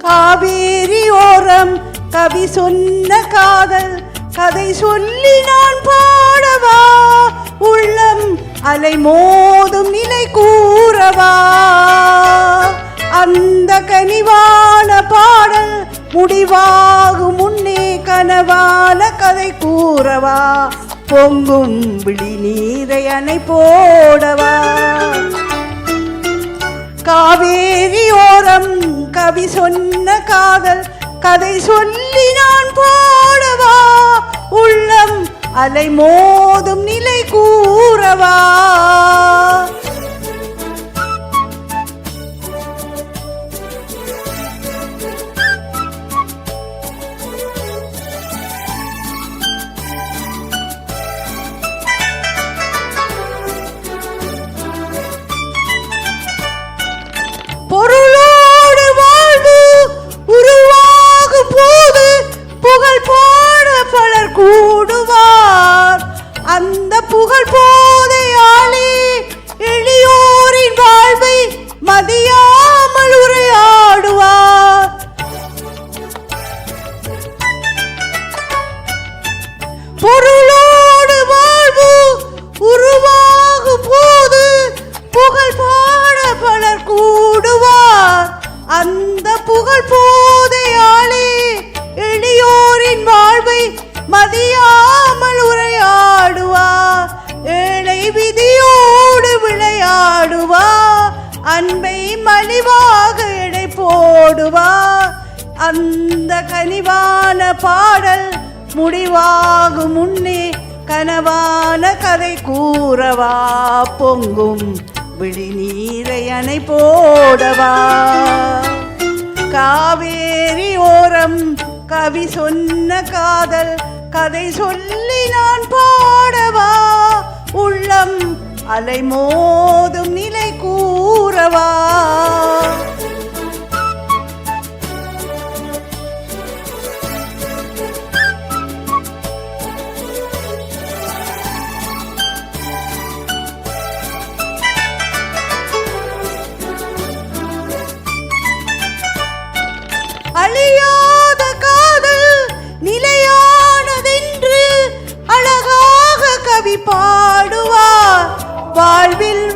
காவேரி ஓரம் கவி சொன்ன காதல் கதை சொல்லி நான் பாடவா, உள்ளம் அலை மோதும் நிலை கூறவா. அந்த கனிவான பாடல் முடிவாகும் முன்னே கனவான கதை கூறவா, பொங்கும் விழி நீரை அணை போடவா. காவேரி ஓரம் கவி சொன்ன காதல் கதை சொல்லி நான் பாடவா, உள்ளம் அலை மோதும் நிலை கூறவா. பொருளோடு வாழ்வு உருவாகும் போது புகழ் பாட பலர் கூடுவார். அந்த புகழ் போதையாலே எளியோரின் வாழ்வை மதியாமல் உரையாடுவார். பொருளோடு வாழ்வு உருவாகும் போது புகழ் பாட பலர் கூடுவார். அந்த புகழ் போதையாலே எளியோரின் வாழ்வை மதியாமல் உரையாடுவார். ஏழை விதியோடு விளையாடுவார், அன்பை மலிவாக எடை போடுவார். அந்த கனிவான பாடல் முடிவாகும் முன்னே கனவான கதை கூறவா, பொங்கும் விழி நீரை அணை போடவா. காவேரி ஓரம் கவி சொன்ன காதல் கதை சொல்லி நான் பாடவா, உள்ளம் அலை மோதும் நிலை கூறவா. அழியாத காதல் நிலையானதென்று அழகாக கவி பாடுவார். வாழ்வில்